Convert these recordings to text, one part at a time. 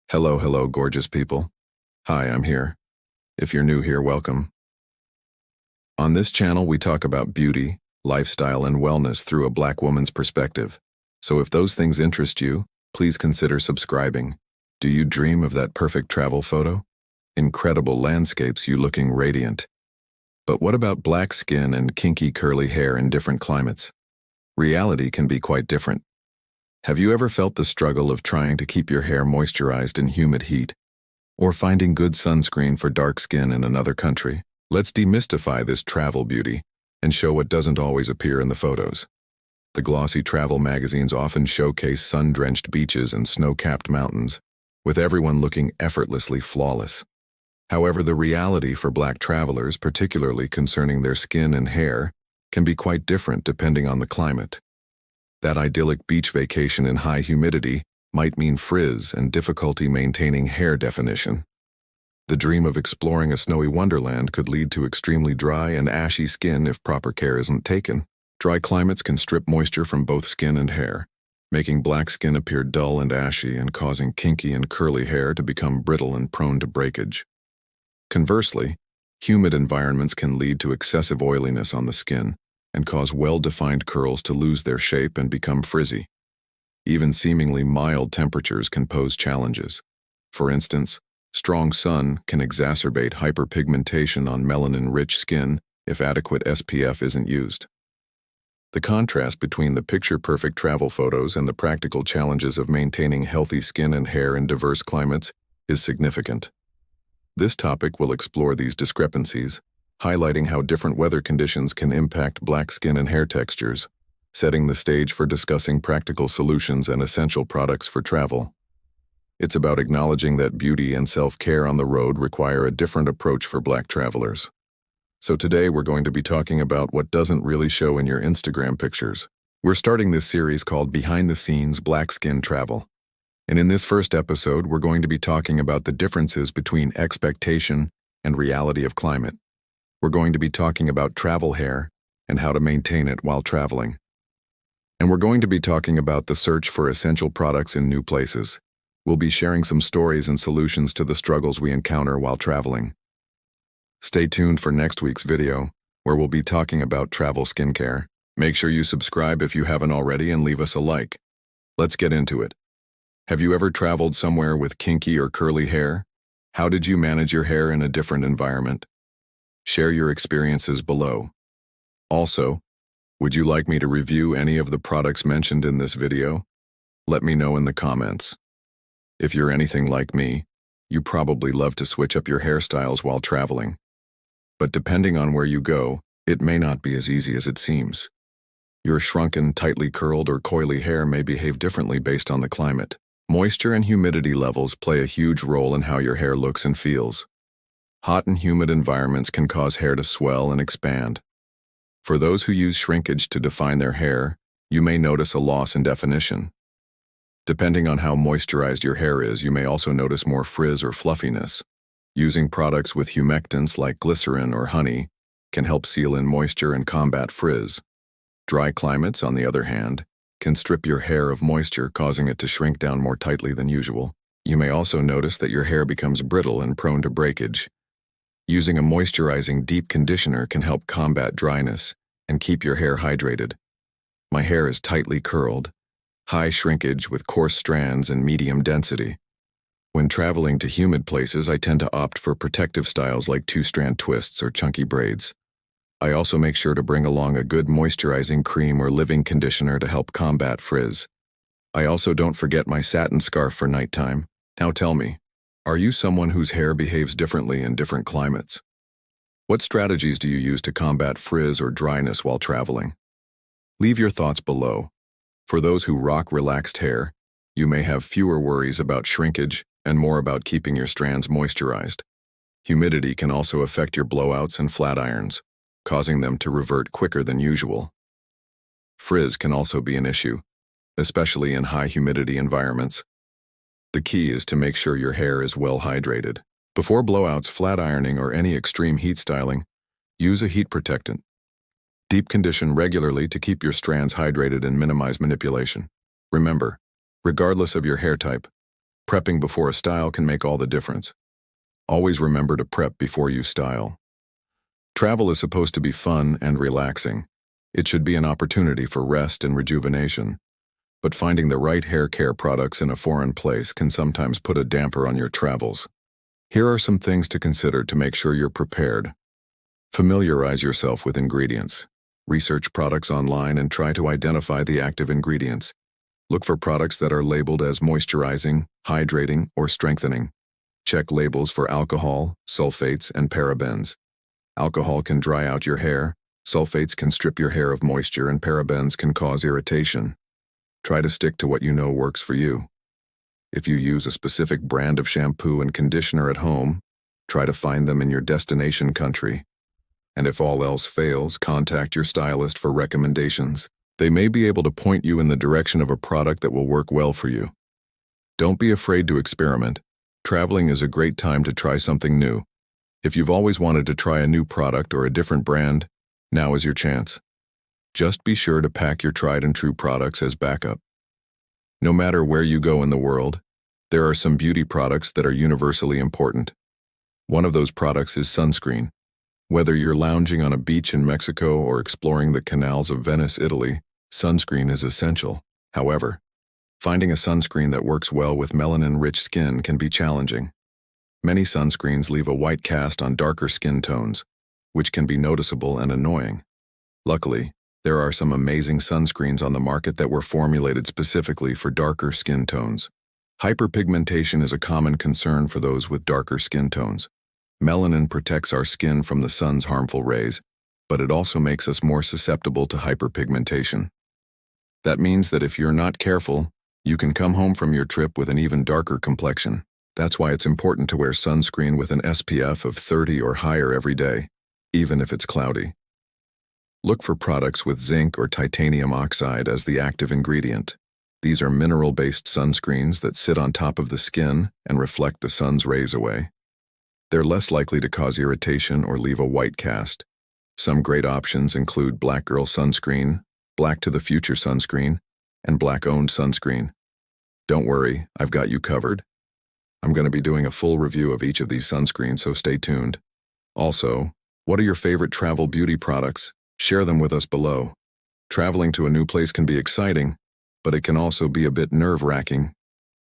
Hello, gorgeous people. Hi, I'm here. If you're new here, welcome. On this channel, we talk about beauty, lifestyle, and wellness through a Black woman's perspective. So if those things interest you, please consider subscribing. Do you dream of that perfect travel photo? Incredible landscapes, you looking radiant. But what about black skin and kinky curly hair in different climates? Reality can be quite different. Have you ever felt the struggle of trying to keep your hair moisturized in humid heat? Or finding good sunscreen for dark skin in another country? Let's demystify this travel beauty and show what doesn't always appear in the photos. The glossy travel magazines often showcase sun-drenched beaches and snow-capped mountains, with everyone looking effortlessly flawless. However, the reality for Black travelers, particularly concerning their skin and hair, can be quite different depending on the climate. That idyllic beach vacation in high humidity might mean frizz and difficulty maintaining hair definition. The dream of exploring a snowy wonderland could lead to extremely dry and ashy skin if proper care isn't taken. Dry climates can strip moisture from both skin and hair, making black skin appear dull and ashy and causing kinky and curly hair to become brittle and prone to breakage. Conversely, humid environments can lead to excessive oiliness on the skin and cause well-defined curls to lose their shape and become frizzy. Even seemingly mild temperatures can pose challenges. For instance, strong sun can exacerbate hyperpigmentation on melanin-rich skin if adequate SPF isn't used. The contrast between the picture-perfect travel photos and the practical challenges of maintaining healthy skin and hair in diverse climates is significant. This topic will explore these discrepancies, highlighting how different weather conditions can impact black skin and hair textures, setting the stage for discussing practical solutions and essential products for travel. It's about acknowledging that beauty and self-care on the road require a different approach for Black travelers. So today we're going to be talking about what doesn't really show in your Instagram pictures. We're starting this series called Behind the Scenes Black Skin Travel. And in this first episode, we're going to be talking about the differences between expectation and reality of climate. We're going to be talking about travel hair and how to maintain it while traveling. And we're going to be talking about the search for essential products in new places. We'll be sharing some stories and solutions to the struggles we encounter while traveling. Stay tuned for next week's video, where we'll be talking about travel skincare. Make sure you subscribe if you haven't already and leave us a like. Let's get into it. Have you ever traveled somewhere with kinky or curly hair? How did you manage your hair in a different environment? Share your experiences below. Also, would you like me to review any of the products mentioned in this video? Let me know in the comments. If you're anything like me, you probably love to switch up your hairstyles while traveling. But depending on where you go, it may not be as easy as it seems. Your shrunken, tightly curled, or coily hair may behave differently based on the climate. Moisture and humidity levels play a huge role in how your hair looks and feels. Hot and humid environments can cause hair to swell and expand. For those who use shrinkage to define their hair, you may notice a loss in definition. Depending on how moisturized your hair is, you may also notice more frizz or fluffiness. Using products with humectants like glycerin or honey can help seal in moisture and combat frizz. Dry climates, on the other hand, can strip your hair of moisture, causing it to shrink down more tightly than usual. You may also notice that your hair becomes brittle and prone to breakage. Using a moisturizing deep conditioner can help combat dryness and keep your hair hydrated. My hair is tightly curled, high shrinkage with coarse strands and medium density. When traveling to humid places, I tend to opt for protective styles like two-strand twists or chunky braids. I also make sure to bring along a good moisturizing cream or leave-in conditioner to help combat frizz. I also don't forget my satin scarf for nighttime. Now tell me, are you someone whose hair behaves differently in different climates? What strategies do you use to combat frizz or dryness while traveling? Leave your thoughts below. For those who rock relaxed hair, you may have fewer worries about shrinkage and more about keeping your strands moisturized. Humidity can also affect your blowouts and flat irons, causing them to revert quicker than usual. Frizz can also be an issue, especially in high humidity environments. The key is to make sure your hair is well hydrated. Before blowouts, flat ironing, or any extreme heat styling, use a heat protectant. Deep condition regularly to keep your strands hydrated and minimize manipulation. Remember, regardless of your hair type, Prepping before a style can make all the difference. Always remember to prep before you style. Travel is supposed to be fun and relaxing. It should be an opportunity for rest and rejuvenation. But finding the right hair care products in a foreign place can sometimes put a damper on your travels. Here are some things to consider to make sure you're prepared. Familiarize yourself with ingredients. Research products online and try to identify the active ingredients. Look for products that are labeled as moisturizing, hydrating, or strengthening. Check labels for alcohol, sulfates, and parabens. Alcohol can dry out your hair, sulfates can strip your hair of moisture, and parabens can cause irritation. Try to stick to what you know works for you. If you use a specific brand of shampoo and conditioner at home, try to find them in your destination country. And if all else fails, contact your stylist for recommendations. They may be able to point you in the direction of a product that will work well for you. Don't be afraid to experiment. Traveling is a great time to try something new. If you've always wanted to try a new product or a different brand, now is your chance. Just be sure to pack your tried and true products as backup. No matter where you go in the world, there are some beauty products that are universally important. One of those products is sunscreen. Whether you're lounging on a beach in Mexico or exploring the canals of Venice, Italy, sunscreen is essential. However, finding a sunscreen that works well with melanin-rich skin can be challenging. Many sunscreens leave a white cast on darker skin tones, which can be noticeable and annoying. Luckily, there are some amazing sunscreens on the market that were formulated specifically for darker skin tones. Hyperpigmentation is a common concern for those with darker skin tones. Melanin protects our skin from the sun's harmful rays, but it also makes us more susceptible to hyperpigmentation. That means that if you're not careful, you can come home from your trip with an even darker complexion. That's why it's important to wear sunscreen with an SPF of 30 or higher every day, even if it's cloudy. Look for products with zinc or titanium oxide as the active ingredient. These are mineral-based sunscreens that sit on top of the skin and reflect the sun's rays away. They're less likely to cause irritation or leave a white cast. Some great options include Black Girl Sunscreen, Black to the Future Sunscreen, and Black-owned sunscreen. Don't worry, I've got you covered. I'm going to be doing a full review of each of these sunscreens, so stay tuned. Also, what are your favorite travel beauty products? Share them with us below. Traveling to a new place can be exciting, but it can also be a bit nerve-wracking.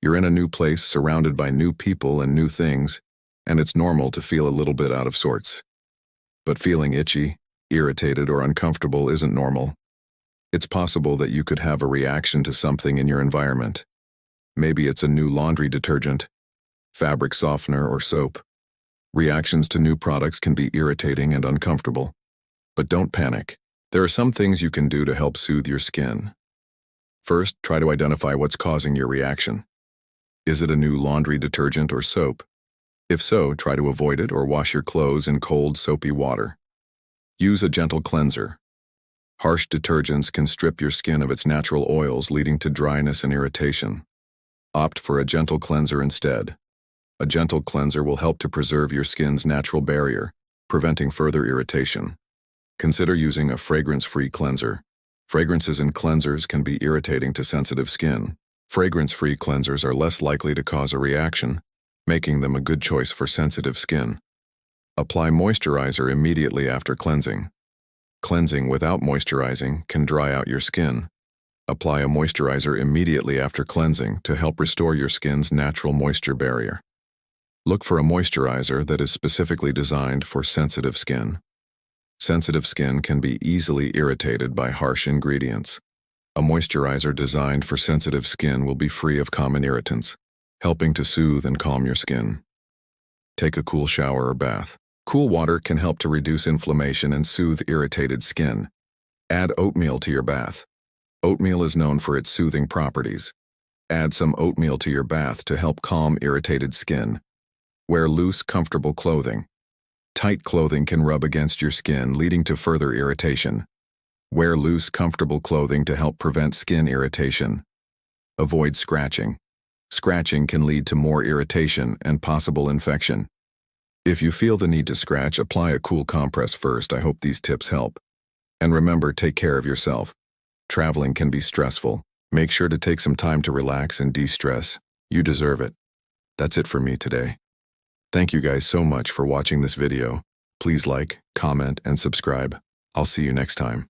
You're in a new place surrounded by new people and new things, and it's normal to feel a little bit out of sorts. But feeling itchy, irritated, or uncomfortable isn't normal. It's possible that you could have a reaction to something in your environment. Maybe it's a new laundry detergent, fabric softener, or soap. Reactions to new products can be irritating and uncomfortable. But don't panic. There are some things you can do to help soothe your skin. First, try to identify what's causing your reaction. Is it a new laundry detergent or soap? If so, try to avoid it or wash your clothes in cold, soapy water. Use a gentle cleanser. Harsh detergents can strip your skin of its natural oils, leading to dryness and irritation. Opt for a gentle cleanser instead. A gentle cleanser will help to preserve your skin's natural barrier, preventing further irritation. Consider using a fragrance-free cleanser. Fragrances in cleansers can be irritating to sensitive skin. Fragrance-free cleansers are less likely to cause a reaction, making them a good choice for sensitive skin. Apply moisturizer immediately after cleansing. Cleansing without moisturizing can dry out your skin. Apply a moisturizer immediately after cleansing to help restore your skin's natural moisture barrier. Look for a moisturizer that is specifically designed for sensitive skin. Sensitive skin can be easily irritated by harsh ingredients. A moisturizer designed for sensitive skin will be free of common irritants, helping to soothe and calm your skin. Take a cool shower or bath. Cool water can help to reduce inflammation and soothe irritated skin. Add oatmeal to your bath. Oatmeal is known for its soothing properties. Add some oatmeal to your bath to help calm irritated skin. Wear loose, comfortable clothing. Tight clothing can rub against your skin, leading to further irritation. Wear loose, comfortable clothing to help prevent skin irritation. Avoid scratching. Scratching can lead to more irritation and possible infection. If you feel the need to scratch, apply a cool compress first. I hope these tips help. And remember, take care of yourself. Traveling can be stressful. Make sure to take some time to relax and de-stress. You deserve it. That's it for me today. Thank you guys so much for watching this video. Please like, comment, and subscribe. I'll see you next time.